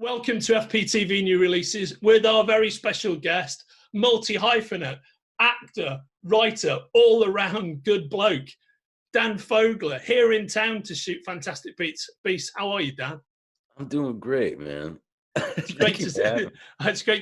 Welcome to FPTV New Releases with our very special guest, multi-hyphenate, actor, writer, all-around good bloke, Dan Fogler, here in town to shoot Fantastic Beasts. How are you, Dan? I'm doing great, man. It's great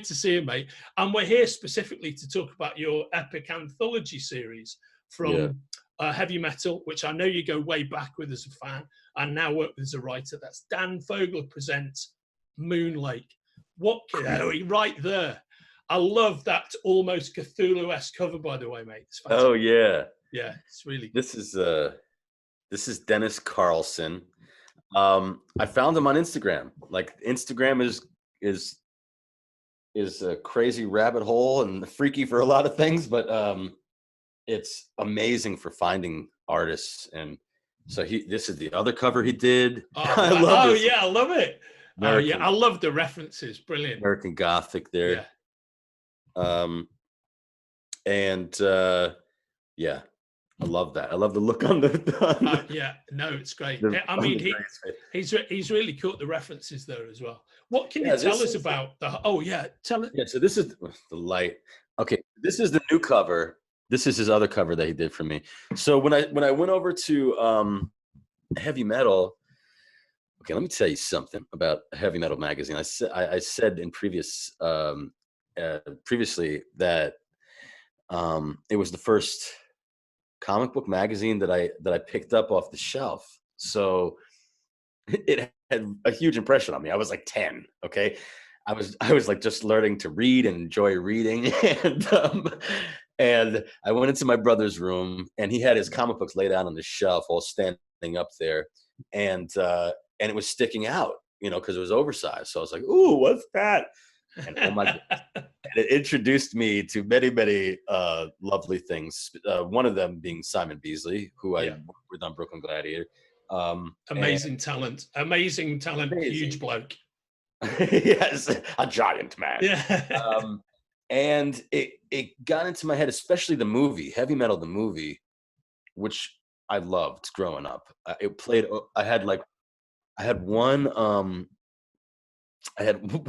to see you, mate. And we're here specifically to talk about your epic anthology series from heavy metal, which I know you go way back with as a fan and now work with as a writer. That's Dan Fogler presents Moon Lake. What right there. I love that almost Cthulhu-esque cover, by the way, mate. It's fantastic. Oh yeah. Yeah, it's really good. This is Dennis Carlson. I found him on Instagram. Like Instagram is a crazy rabbit hole and freaky for a lot of things, but it's amazing for finding artists. And so this is the other cover he did. I love it. I love the references. Brilliant. American Gothic there. Yeah. I love that. I love the look on the. It's great. I mean, he's really caught the references there as well. What can you tell us about the? Tell it. Yeah, so this is the light. Okay, this is the new cover. This is his other cover that he did for me. So when I went over to heavy metal. Okay, let me tell you something about Heavy Metal magazine. I said in previously that it was the first comic book magazine that I picked up off the shelf. So it had a huge impression on me. I was like 10. Okay, I was like just learning to read and enjoy reading, and I went into my brother's room and he had his comic books laid out on the shelf, all standing up there, and it was sticking out, because it was oversized. So I was like, "Ooh, what's that?" And oh my God, it introduced me to many, many lovely things. One of them being Simon Beasley, who I worked with on Brooklyn Gladiator. Amazing talent, huge bloke. Yes, a giant man. Yeah. And it got into my head, especially the movie, Heavy Metal, the movie, which I loved growing up. We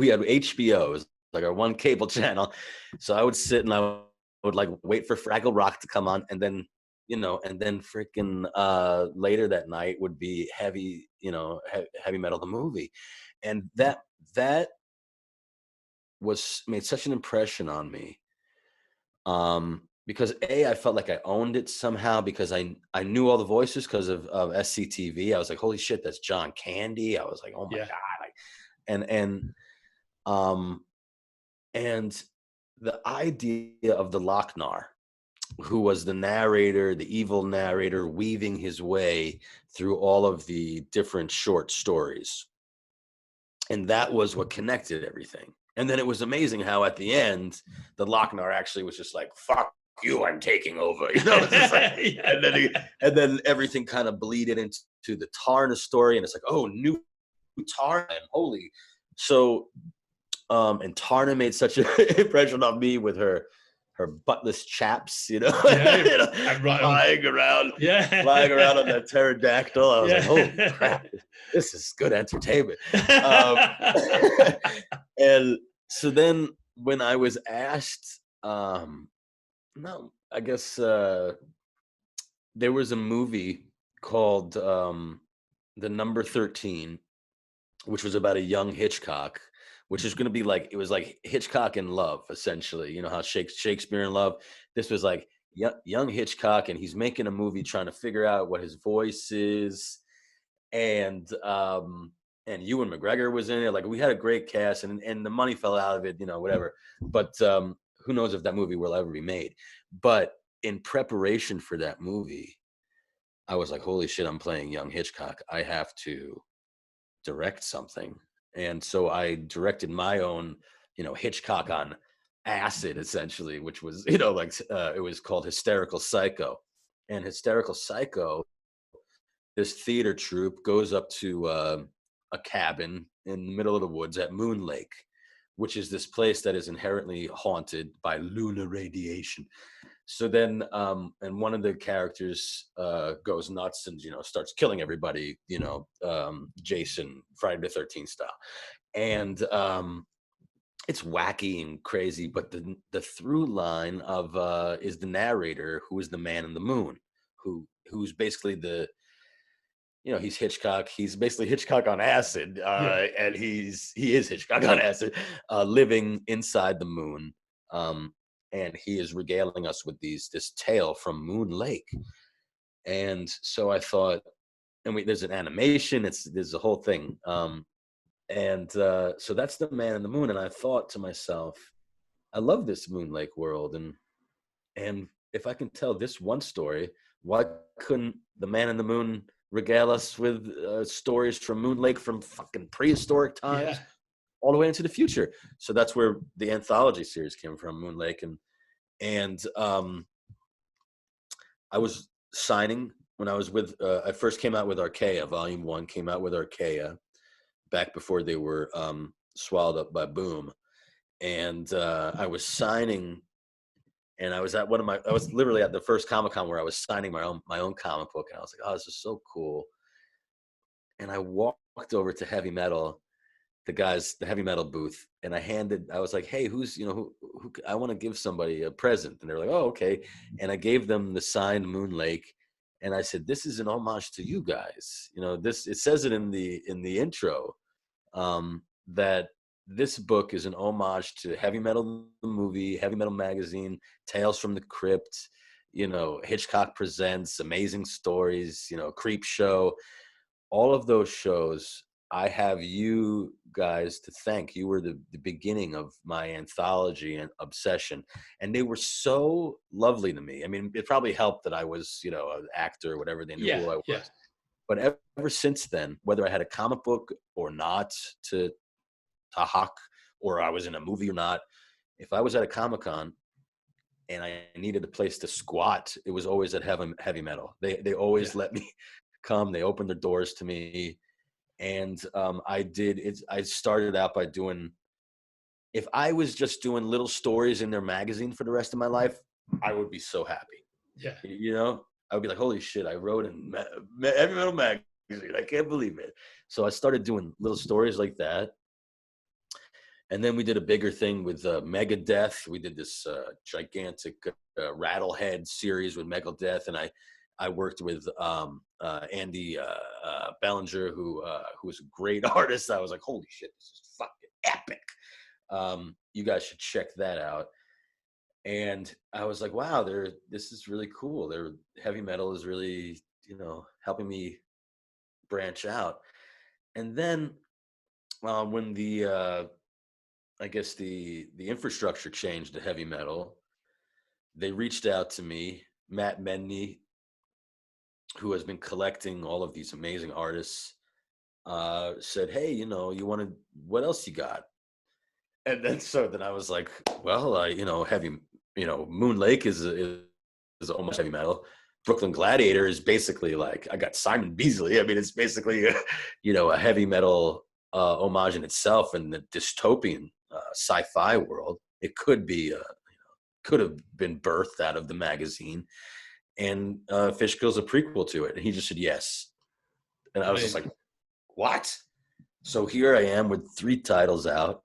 had HBO, it was like our one cable channel. So I would sit and I would like wait for Fraggle Rock to come on, and then freaking later that night would be Heavy Metal the movie. And that made such an impression on me. Because I felt like I owned it somehow, because I knew all the voices because of SCTV. I was like, holy shit, that's John Candy. I was like, oh my God. And the idea of the Lochnar, who was the narrator, the evil narrator, weaving his way through all of the different short stories. And that was what connected everything. And then it was amazing how at the end, the Lochnar actually was just like, fuck you, I'm taking over. It's like, and then everything kind of bleeded into the Tarna story. And it's like, oh, new Tarna, holy. So, and Tarna made such an impression on me with her buttless chaps, flying around on that pterodactyl. I was like, holy crap, this is good entertainment. And so then when I was asked, I guess there was a movie called The Number 13, which was about a young Hitchcock, which is going to be like, it was like Hitchcock in Love, essentially. You know how Shakespeare in Love. This was like young Hitchcock, and he's making a movie trying to figure out what his voice is. And Ewan McGregor was in it. Like, we had a great cast, and the money fell out of it, whatever. But who knows if that movie will ever be made. But in preparation for that movie, I was like, holy shit, I'm playing young Hitchcock. I have to direct something. And so I directed my own, Hitchcock on acid, essentially, which was, it was called Hysterical Psycho. And Hysterical Psycho, this theater troupe goes up to a cabin in the middle of the woods at Moon Lake, which is this place that is inherently haunted by lunar radiation. So then, and one of the characters goes nuts and, starts killing everybody, Jason, Friday the 13th style. And it's wacky and crazy, but the through line of is the narrator, who is the man in the moon, who's basically he's Hitchcock. He's basically Hitchcock on acid, and he is Hitchcock on acid, living inside the moon. And he is regaling us with this tale from Moon Lake. And so I thought, and there's an animation. There's a whole thing. So that's the man in the moon. And I thought to myself, I love this Moon Lake world, and if I can tell this one story, why couldn't the man in the moon regale us with stories from Moon Lake from fucking prehistoric times all the way into the future? So that's where the anthology series came from, Moon Lake. And I was signing when I was with, I first came out with Archaea. Volume 1 came out with Archaea back before they were swallowed up by Boom. And I was signing, and I was literally at the first Comic-Con where I was signing my own comic book, and I was like, oh, this is so cool. And I walked over to Heavy Metal, the Heavy Metal booth, and I was like, hey, who's, who I want to give somebody a present. And they're like, oh, okay. And I gave them the signed Moon Lake, and I said, this is an homage to you guys. It says it in the intro, that this book is an homage to Heavy Metal the movie, Heavy Metal magazine, Tales from the Crypt, Hitchcock Presents, Amazing Stories, Creep Show, all of those shows. I have you guys to thank. You were the beginning of my anthology and obsession, and they were so lovely to me. I mean, it probably helped that I was, an actor or whatever. They knew who I was. Yeah. But ever since then, whether I had a comic book or not to hawk, or I was in a movie or not, if I was at a Comic-Con and I needed a place to squat, it was always at Heavy Metal. They always let me come. They opened their doors to me. And I started out by doing, if I was just doing little stories in their magazine for the rest of my life, I would be so happy. Yeah. I would be like, holy shit, I wrote in Heavy Metal magazine. I can't believe it. So I started doing little stories like that. And then we did a bigger thing with Megadeth. We did this gigantic Rattlehead series with Megadeth, and I worked with Andy Bellinger, who was a great artist. I was like, holy shit, this is fucking epic. You guys should check that out. And I was like, wow, this is really cool. Heavy Metal is really, helping me branch out. And then when I guess the infrastructure changed to Heavy Metal, they reached out to me, Matt Medney, who has been collecting all of these amazing artists, said, hey, what else you got? And then I was like, well, Moon Lake is almost Heavy Metal. Brooklyn Gladiator is basically like, I got Simon Beasley. I mean, it's basically, a Heavy Metal homage in itself, and the dystopian sci-fi world. It could be, could have been birthed out of the magazine. And Fishkill's a prequel to it. And he just said yes. And I was just like, what? So here I am with 3 titles out.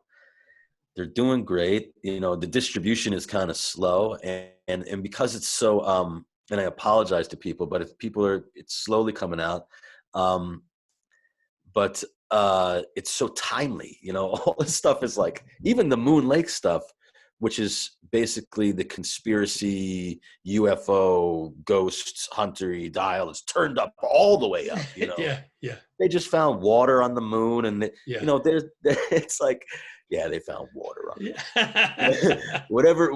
They're doing great. The distribution is kind of slow. And because it's so, and I apologize to people, but it's slowly coming out. But it's so timely. All this stuff is like, even the Moon Lake stuff, which is basically the conspiracy, UFO, ghosts, huntery dial is turned up all the way up, Yeah. They just found water on the moon, and it's like, they found water on the moon. whatever,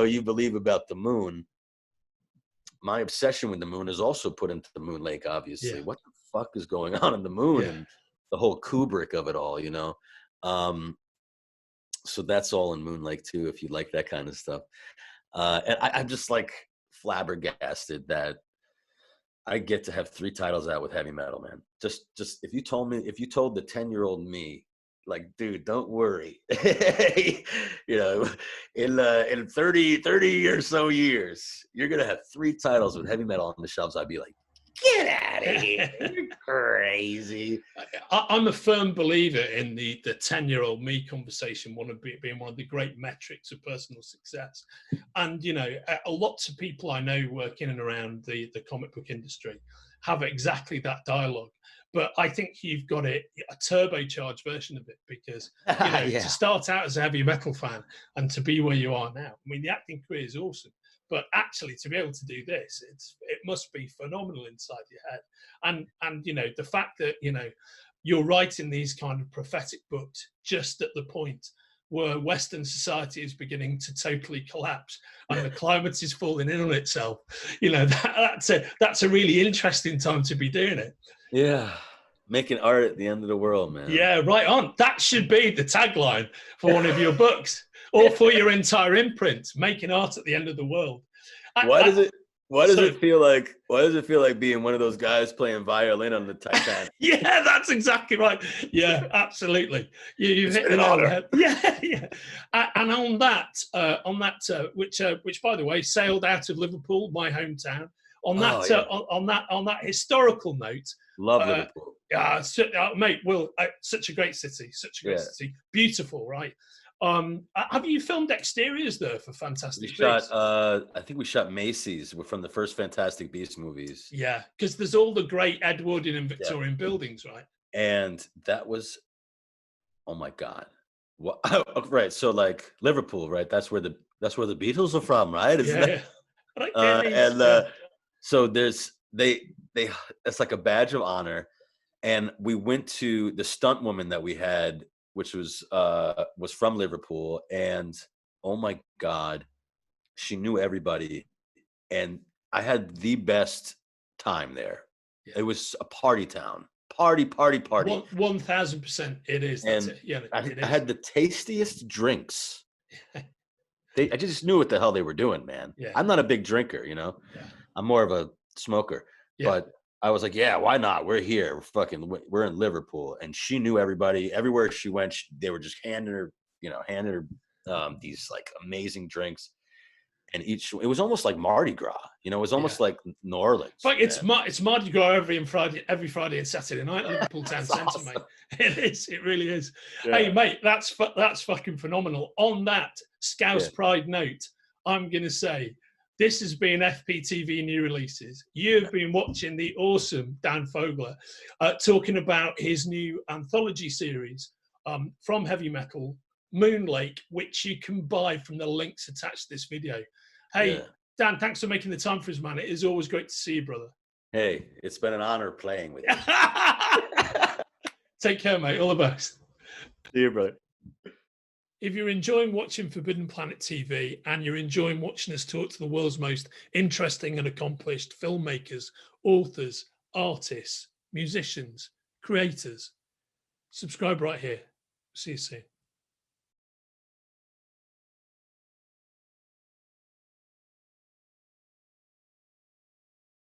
you believe about the moon. My obsession with the moon is also put into the Moon Lake, obviously. What the fuck is going on in the moon? And the whole Kubrick of it all, So that's all in Moon Lake too, if you like that kind of stuff. And I'm just like flabbergasted that I get to have 3 titles out with Heavy Metal, man. Just if you told the 10-year-old me like, dude, don't worry. You know, in 30 or so years, you're gonna have 3 titles with heavy metal on the shelves. I'd be like, get out of here, you're crazy. I'm a firm believer in the 10-year-old me conversation, being one of the great metrics of personal success. And, you know, lots of people I know working in and around the comic book industry have exactly that dialogue. But I think you've got a turbocharged version of it, because, you know, to start out as a heavy metal fan and to be where you are now, I mean, the acting career is awesome. But actually, to be able to do this, it must be phenomenal inside your head. And you know, the fact that, you know, you're writing these kind of prophetic books just at the point where Western society is beginning to totally collapse and the climate is falling in on itself, you know, that's a really interesting time to be doing it. Yeah. Making art at the end of the world, man. Yeah, right on. That should be the tagline for one of your books, or for your entire imprint, making art at the end of the world. Why does it feel like being one of those guys playing violin on the Titanic? Yeah, that's exactly right. Yeah, absolutely. You've hit the nail on the head. Yeah. And on that, which by the way sailed out of Liverpool, my hometown. On that historical note, love Liverpool. Yeah, mate. Will, such a great city, beautiful, right? Have you filmed exteriors there for Fantastic Beasts? I think we shot Macy's from the first Fantastic Beasts movies. Yeah, because there's all the great Edwardian and Victorian buildings, right? And that was, oh my God. What? Right. So like Liverpool, right? That's where the Beatles are from, right? So it's like a badge of honor. And we went to the stunt woman that we had, which was from Liverpool, and oh my God, she knew everybody, and I had the best time there. Yeah. It was a party town, party. 1000%, it is. That's it. Yeah, I had the tastiest drinks. I just knew what the hell they were doing, man. Yeah. I'm not a big drinker, you know. Yeah. I'm more of a smoker, but I was like, yeah, why not? We're here. We're in Liverpool. And she knew everybody. Everywhere she went, they were just handing her these like amazing drinks. And it was almost like Mardi Gras. You know, it was almost like New Orleans. But it's Mardi Gras every Friday and Saturday night, Liverpool Town Centre, awesome. Mate. It is. It really is. Yeah. Hey, mate, that's fucking phenomenal. On that Scouse Pride note, I'm going to say, this has been FPTV New Releases. You've been watching the awesome Dan Fogler talking about his new anthology series from heavy metal, Moon Lake, which you can buy from the links attached to this video. Hey, Dan, thanks for making the time for us, man. It is always great to see you, brother. Hey, it's been an honor playing with you. Take care, mate. All the best. See you, brother. If you're enjoying watching Forbidden Planet TV and you're enjoying watching us talk to the world's most interesting and accomplished filmmakers, authors, artists, musicians, creators, subscribe right here. See you soon.